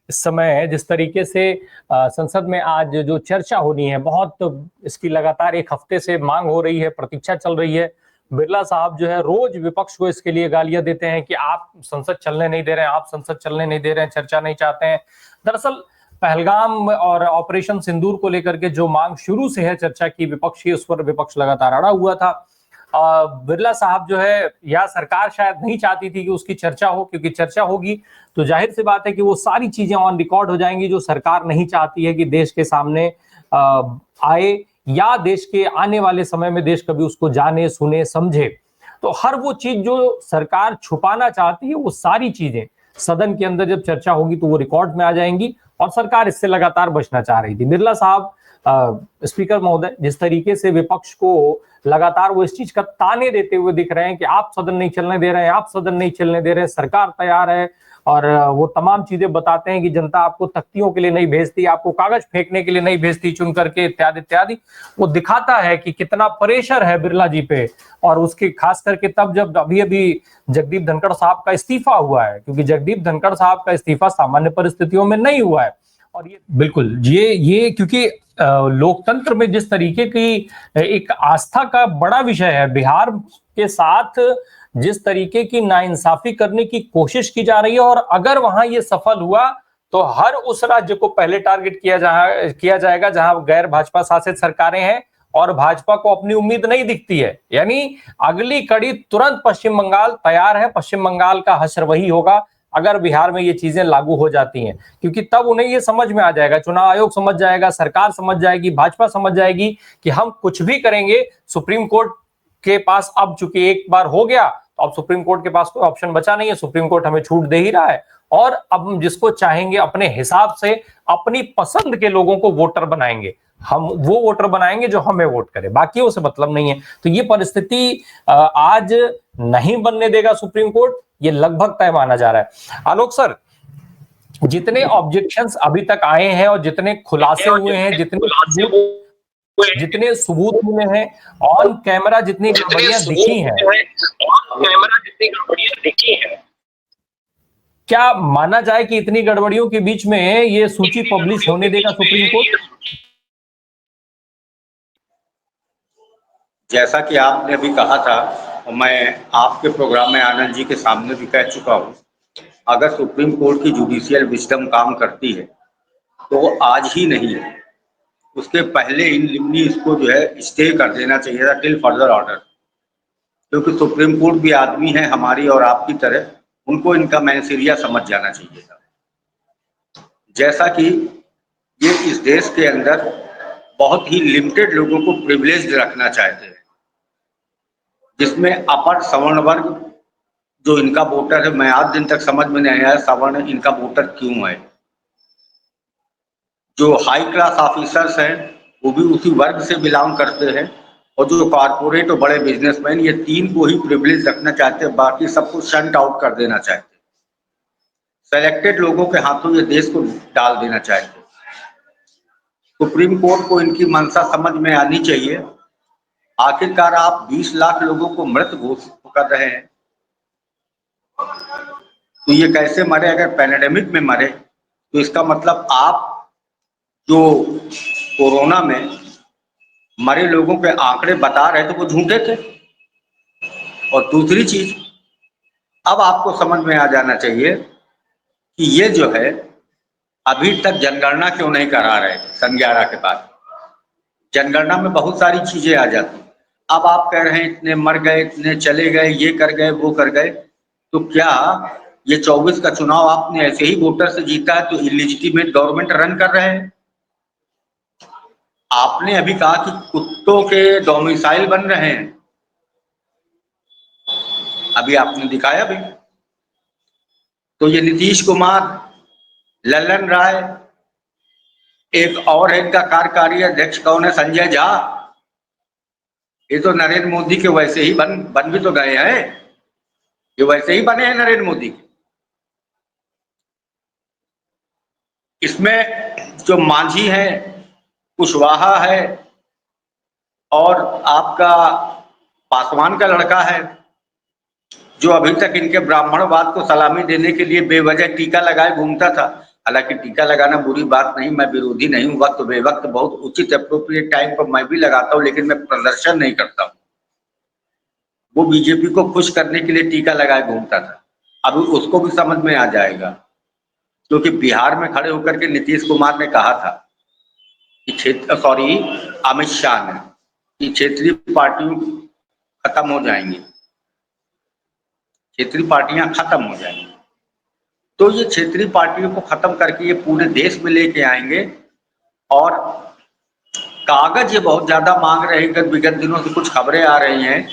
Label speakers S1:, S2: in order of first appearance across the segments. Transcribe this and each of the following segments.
S1: इस समय जिस तरीके से संसद में आज जो चर्चा होनी है, बहुत इसकी लगातार एक हफ्ते से मांग हो रही है, प्रतीक्षा चल रही है। बिरला साहब जो है रोज विपक्ष को इसके लिए गालियां देते हैं कि आप संसद चलने नहीं दे रहे हैं, आप संसद चलने नहीं दे रहे हैं, चर्चा नहीं चाहते हैं। दरअसल पहलगाम और ऑपरेशन सिंदूर को लेकर के जो मांग शुरू से है चर्चा की विपक्ष की, उस पर विपक्ष लगातार अड़ा हुआ था। बिरला साहब जो है, या सरकार शायद नहीं चाहती थी कि उसकी चर्चा हो, क्योंकि चर्चा होगी तो जाहिर सी बात है कि वो सारी चीजें ऑन रिकॉर्ड हो जाएंगी जो सरकार नहीं चाहती है कि देश के सामने आए, या देश के आने वाले समय में देश कभी उसको जाने, सुने, समझे। तो हर वो चीज जो सरकार छुपाना चाहती है, वो सारी चीजें सदन के अंदर जब चर्चा होगी तो वो रिकॉर्ड में आ जाएंगी, और सरकार इससे लगातार बचना चाह रही थी। बिरला साहब, स्पीकर महोदय, जिस तरीके से विपक्ष को लगातार वो इस चीज का ताने देते हुए दिख रहे हैं कि आप सदन नहीं चलने दे रहे हैं, आप सदन नहीं चलने दे रहे हैं, सरकार तैयार है, और वो तमाम चीजें बताते हैं कि जनता आपको तख्तियों के लिए नहीं भेजती, आपको कागज फेंकने के लिए नहीं भेजती चुन करके, इत्यादि इत्यादि। वो दिखाता है कि कितना प्रेशर है बिरला जी पे, और उसके खास करके तब जब अभी अभी जगदीप धनखड़ साहब का इस्तीफा हुआ है, क्योंकि जगदीप धनखड़ साहब का इस्तीफा सामान्य परिस्थितियों में नहीं हुआ है। और ये बिल्कुल ये क्योंकि लोकतंत्र में जिस तरीके की एक आस्था का बड़ा विषय है, बिहार के साथ जिस तरीके की नाइंसाफी करने की कोशिश की जा रही है, और अगर वहां ये सफल हुआ तो हर उस राज्य को पहले टारगेट किया जाएगा जहां गैर भाजपा शासित सरकारें हैं और भाजपा को अपनी उम्मीद नहीं दिखती है। यानी अगली कड़ी तुरंत पश्चिम बंगाल तैयार है, पश्चिम बंगाल का हश्र वही होगा अगर बिहार में ये चीजें लागू हो जाती हैं, क्योंकि तब उन्हें ये समझ में आ जाएगा, चुनाव आयोग समझ जाएगा, सरकार समझ जाएगी, भाजपा समझ जाएगी कि हम कुछ भी करेंगे, सुप्रीम कोर्ट के पास अब चूंकि एक बार हो गया तो अब सुप्रीम कोर्ट के पास कोई ऑप्शन बचा नहीं है, सुप्रीम कोर्ट हमें छूट दे ही रहा है, और अब हम जिसको चाहेंगे अपने हिसाब से अपनी पसंद के लोगों को वोटर बनाएंगे, हम वो वोटर बनाएंगे जो हमें वोट करे, बाकियों से मतलब नहीं है। तो ये परिस्थिति आज नहीं बनने देगा सुप्रीम कोर्ट, ये लगभग तय माना जा रहा है। आलोक सर, जितने ऑब्जेक्शंस अभी तक आए हैं और जितने खुलासे हुए हैं, जितने सबूत मिले हैं, ऑन कैमरा जितनी गड़बड़ियां दिखी हैं, क्या माना जाए कि इतनी गड़बड़ियों के बीच में ये सूची पब्लिश होने देगा सुप्रीम कोर्ट?
S2: जैसा कि आपने अभी कहा था, मैं आपके प्रोग्राम में आनंद जी के सामने भी कह चुका हूं, अगर सुप्रीम कोर्ट की जुडिशियल विजडम काम करती है तो वो आज ही नहीं है, उसके पहले इन लिमनी इसको जो है स्टे कर देना चाहिए था टिल फर्दर ऑर्डर, क्योंकि सुप्रीम कोर्ट भी आदमी है हमारी और आपकी तरह, उनको इनका मैनसीरिया समझ जाना चाहिए था। जैसा कि ये इस देश के अंदर बहुत ही लिमिटेड लोगों को प्रिविलेज्ड रखना चाहते हैं, जिसमें अपर सवर्ण वर्ग जो इनका वोटर है, मैं आज दिन तक समझ में नहीं आया सवर्ण इनका वोटर क्यों है। जो हाई क्लास ऑफिसर्स हैं वो भी उसी वर्ग से बिलोंग करते हैं, और जो कॉरपोरेट और बड़े बिजनेसमैन, ये तीन को ही प्रिविलेज रखना चाहते हैं, बाकी सबको शंट आउट कर देना चाहते हैं, सेलेक्टेड लोगों के हाथों ये देश को डाल देना चाहते हैं। सुप्रीम कोर्ट को इनकी मंशा समझ में आनी चाहिए। आखिरकार आप 20 लाख लोगों को मृत घोषित कर रहे हैं, तो ये कैसे मरे? अगर पैंडेमिक में मरे तो इसका मतलब आप जो कोरोना में मरे लोगों के आंकड़े बता रहे थे वो झूठे थे। और दूसरी चीज, अब आपको समझ में आ जाना चाहिए कि ये जो है अभी तक जनगणना क्यों नहीं करा रहे सन 11 के बाद। जनगणना में बहुत सारी चीजें आ जाती, अब आप कह रहे हैं इतने मर गए, इतने चले गए, ये कर गए, वो कर गए, तो क्या ये 24 का चुनाव आपने ऐसे ही वोटर से जीता है तो इलिजिटिमेट गवर्नमेंट रन कर रहे हैं? आपने अभी कहा कि कुत्तों के डोमिसाइल बन रहे हैं, अभी आपने दिखाया भी। तो ये नीतीश कुमार, लल्लन राय, एक और है इनका कार्यकारी अध्यक्ष कौन है, संजय झा, ये तो नरेंद्र मोदी के वैसे ही बन भी तो गए हैं, ये वैसे ही बने हैं नरेंद्र मोदी के। इसमें जो मांझी है, कुशवाहा है, और आपका पासवान का लड़का है, जो अभी तक इनके ब्राह्मणवाद को सलामी देने के लिए बेवजह टीका लगाए घूमता था, हालांकि टीका लगाना बुरी बात नहीं, मैं विरोधी नहीं हूँ, वक्त बेवक्त बहुत उचित अप्रोप्रिएट टाइम पर मैं भी लगाता हूँ, लेकिन मैं प्रदर्शन नहीं करता हूँ। वो बीजेपी को खुश करने के लिए टीका लगाए घूमता था, अभी उसको भी समझ में आ जाएगा, क्योंकि बिहार में खड़े होकर के नीतीश कुमार ने कहा था कि अमित शाह ने कि क्षेत्रीय पार्टियों खत्म हो जाएंगी, क्षेत्रीय पार्टियां खत्म हो जाएंगी। तो ये क्षेत्रीय पार्टियों को खत्म करके ये पूरे देश में लेके आएंगे। और कागज ये बहुत ज्यादा मांग रहे हैं। विगत दिनों से कुछ खबरें आ रही हैं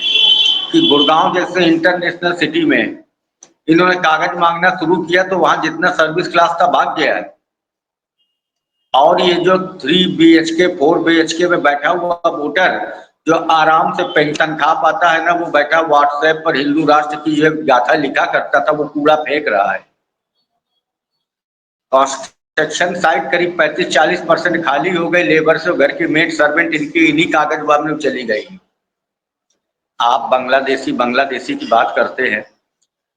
S2: कि गुड़गांव जैसे इंटरनेशनल सिटी में इन्होंने कागज मांगना शुरू किया तो वहां जितना सर्विस क्लास था भाग गया है। और ये जो 3 BHK 4 BHK में बैठा हुआ वोटर जो आराम से पेंशन खा पाता है ना, वो बैठा व्हाट्सएप पर हिंदू राष्ट्र की जो गाथा लिखा करता था वो कूड़ा फेंक रहा है। कंस्ट्रक्शन साइट करीब 35-40% खाली हो गए, लेबर से घर के मेड सर्वेंट इनकी इन्हीं कागज में चली गई। आप बांग्लादेशी की बात करते हैं।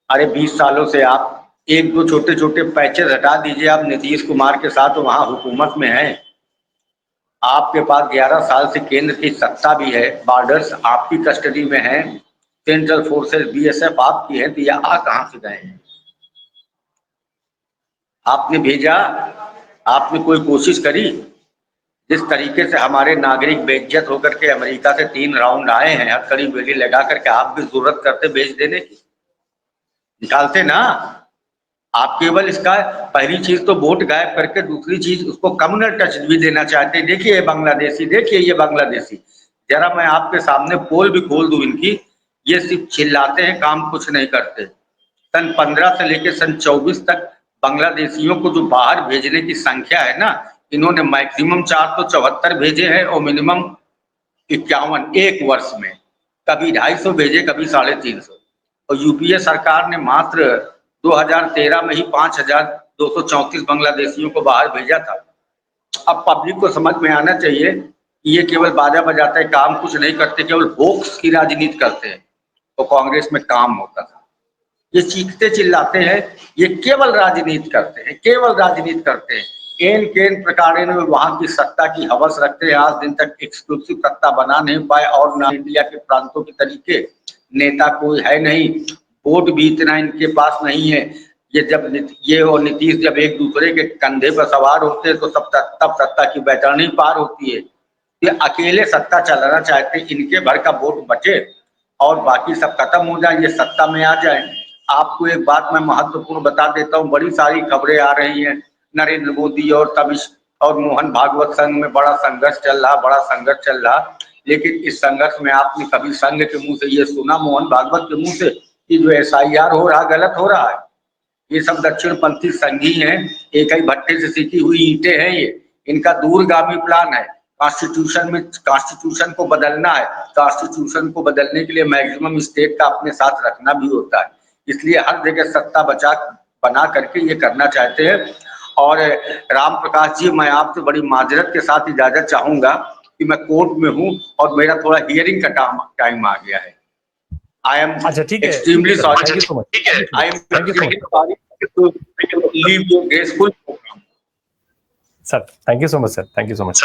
S2: अरे 20 सालों से आप एक दो छोटे छोटे पैचेस हटा दीजिए, आप नीतीश कुमार के साथ वहां हुकूमत में हैं, आपके पास 11 साल से केंद्र की सत्ता भी है, बॉर्डर्स आपकी कस्टडी में हैं, सेंट्रल फोर्सेस BSF आपकी है, तो ये आ कहां से गए हैं? आपने भेजा, आपने कोई कोशिश करी? जिस तरीके से हमारे नागरिक बेइज्जत होकर के अमेरिका से 3 राउंड आए हैं, हथकड़ी बेड़ी लगा करके, आप भी जरूरत करते भेज देने की, निकालते ना। आप केवल इसका पहली चीज तो वोट गायब करके दूसरी चीज उसको कम्युनल टच भी देना चाहते हैं। देखिए ये बांग्लादेशी, देखिए ये बांग्लादेशी, जरा मैं आपके सामने पोल भी खोल दूं इनकी, ये सिर्फ चिल्लाते हैं, काम कुछ नहीं करते। सन 15 से लेकर सन 24 तक बांग्लादेशियों को जो बाहर भेजने की संख्या है ना, इन्होंने मैक्सिमम 474 भेजे हैं और मिनिमम 51 एक वर्ष में, कभी 250 भेजे, कभी 350। और यूपीए सरकार ने मात्र 2013 में ही 5234 बांग्लादेशियों को बाहर भेजा था। अब पब्लिक को समझ में आना चाहिए कि ये केवल बाजा बजाते हैं, काम कुछ नहीं करते, केवल होक्स की राजनीति करते हैं। तो कांग्रेस में काम होता था, ये चीखते चिल्लाते हैं, ये केवल राजनीति करते हैं, केवल राजनीति करते हैं। एन केन प्रकार में वहां की सत्ता की हवस रखते हैं, आज दिन तक एक्सक्लूसिव सत्ता बना नहीं पाए। और ना इंडिया के प्रांतों के तरीके नेता कोई है नहीं, वोट भी इतना इनके पास नहीं है। ये और नीतीश जब एक दूसरे के कंधे पर सवार होते हैं तो तब सत्ता की बैतरणी पार होती है। ये अकेले सत्ता चलाना चाहते हैं, इनके भर का वोट बचे और बाकी सब खत्म हो जाए, ये सत्ता में आ जाए। आपको एक बात मैं महत्वपूर्ण बता देता हूँ, बड़ी सारी खबरें आ रही हैं, नरेंद्र मोदी और मोहन भागवत संघ में बड़ा संघर्ष चल रहा, लेकिन इस संघर्ष में आपने कभी संघ के मुंह से ये सुना, मोहन भागवत के मुंह से, कि जो SIR हो रहा गलत हो रहा है? ये सब दक्षिणपंथी संघी हैं, एक ही भट्टे से सीखी हुई ईंटें हैं ये। इनका दूरगामी प्लान है, कॉन्स्टिट्यूशन को बदलना है। कॉन्स्टिट्यूशन को बदलने के लिए मैक्सिमम स्टेट का अपने साथ रखना भी होता है, इसलिए हर जगह सत्ता बना करके ये करना चाहते हैं। और राम प्रकाश जी, मैं आपसे बड़ी माजरत के साथ इजाजत चाहूंगा कि मैं कोर्ट में हूं और मेरा थोड़ा हियरिंग का टाइम आ गया है। I am extremely sorry, I am extremely sorry to leave your graceful programme.
S1: Sir, thank you so much sir, thank you so much.